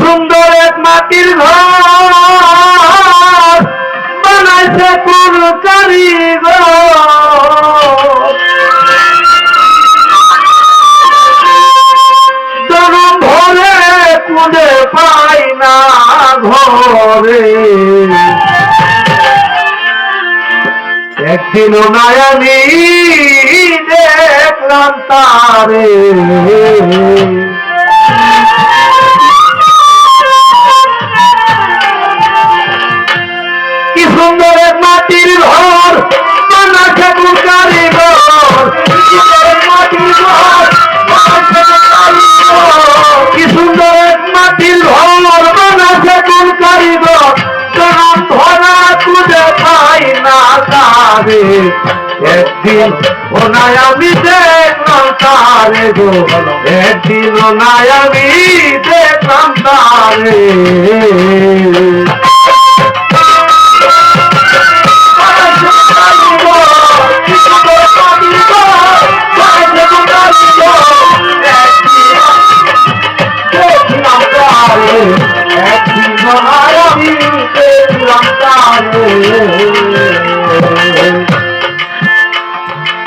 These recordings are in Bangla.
সুন্দর এক মাটির ঘর বানাইছে কোন কারিগর, জনম ভরে কুঁদে পাই না ঘরে। একদিনও নাই আমি দেখলাম তারে, কি সুন্দর এক মাটির ঘর বানাইছে কোন কারিগর, মাটির ঘর কি সুন্দর এক মাটির ঘর বানাইছে কোন কারিগর, জনম ভরা খুঁজে পাই না তারে। একদিন ও নাই আমি দেখলাম তারে গো, একদিন ও নাই আমি দেখলাম তারে।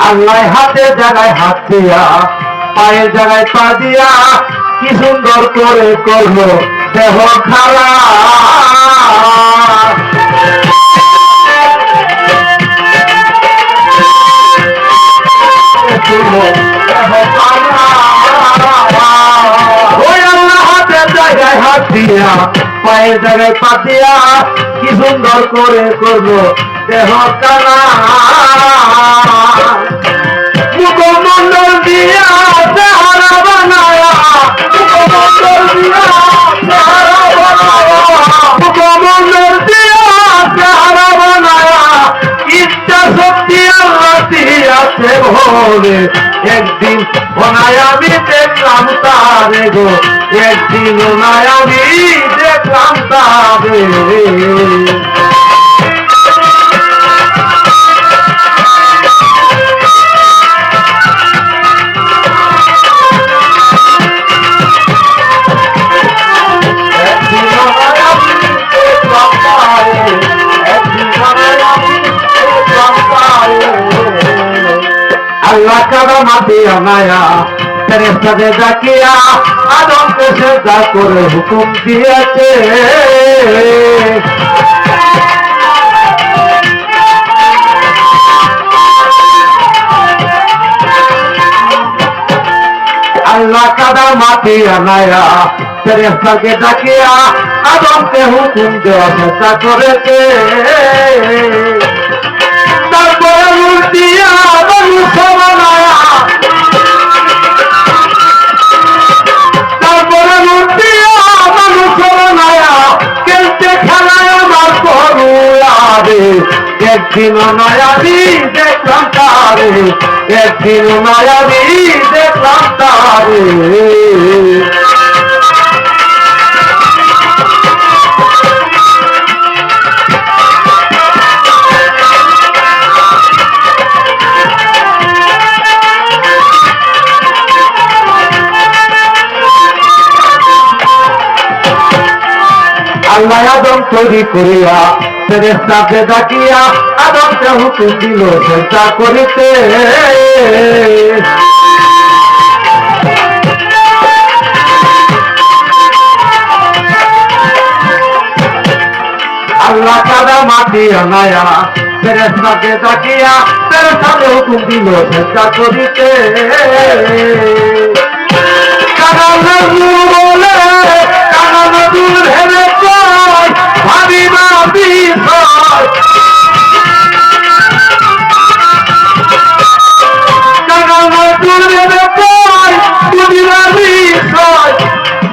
আল্লাহ হাতে জায়গায় হাত দিয়া, পায়ে জায়গায় পা দিয়া, কি সুন্দর করে করলো দেহ খালা। ওই আল্লাহ হাতে জায়গায় হাত দিয়া, পায়ে জায়গায় পা দিয়া, কি সুন্দর করে করলো দেহ কালা। মুখমন্ডল দিয়া চেহারা বানায়া, মুখমন্ডল দিয়া চেহারা বানায়া, মুখমন্ডল দিয়া চেহারা বানায়া, ইচ্ছা শক্তি আল্লাহ দিয়াছে ভরে। একদিন ওনায় আমি দেখলাম তারে গো, একদিন ওনায় আমি দেখলাম তারে। আল্লাহ কাদা মাটি আনায়া ফেরেশতাদের ডাকিয়া আদমকে সেজদা করে হুকুম দিয়েছে। আল্লাহ কাদা মাটি আনায়া ফেরেশতাকে ডাকিয়া আদমকে হুকুম দেওয়া সেজদা করেছে। তারপরে উল্টিয়া মানুষ বানায়া, তারপরে উল্টিয়া মানুষ বানায়া খেলতে খেলায় আমার করুয়ারে। একদিন নয় আমি দেখলাম তারে, একদিন নয় আমি দেখলাম তারে। আল্লাহ আদম তৈরি করিয়া ফেরেশতাকে ডাকিয়া আদমকে হুকুম দিল সেজদা করিতে। আল্লাহ কাদা মাটি আনায়া ফেরেশতাকে ডাকিয়া ফেরেশতাকে হুকুম দিল সেজদা করিতে। কাদা নজরুল বলে, কাদা নজরুল হেরে কয় ভাবি ভাবি কয়, কাদা নজরুল হেরে কয় বুঝি ভাবি কয়,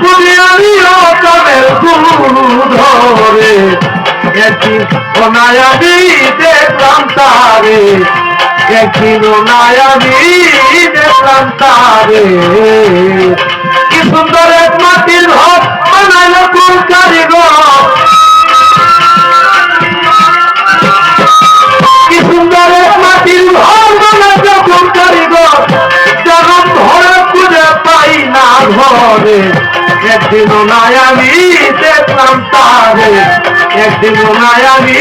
বুঝি আমিও কামের গুরু ধরে। একদিন ওনায় আমি দেখলাম তারে, একদিন ওনায় আমি দেখলাম তারে। কি সুন্দর এক মাটির ঘর বানাইল কোন কারিগর, কি সুন্দর এক মাটির ঘর বানাইল কোন কারিগর, জনম ভরে খুঁজে পাই না ঘরে। একদিনও নাই আমি দেখলাম তারে, একদিনও নাই আমি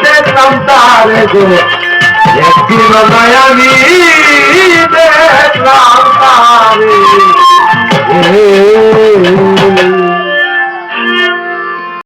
দেখলাম তারে গো, একদিনও নাই আমি দেখলাম তারে।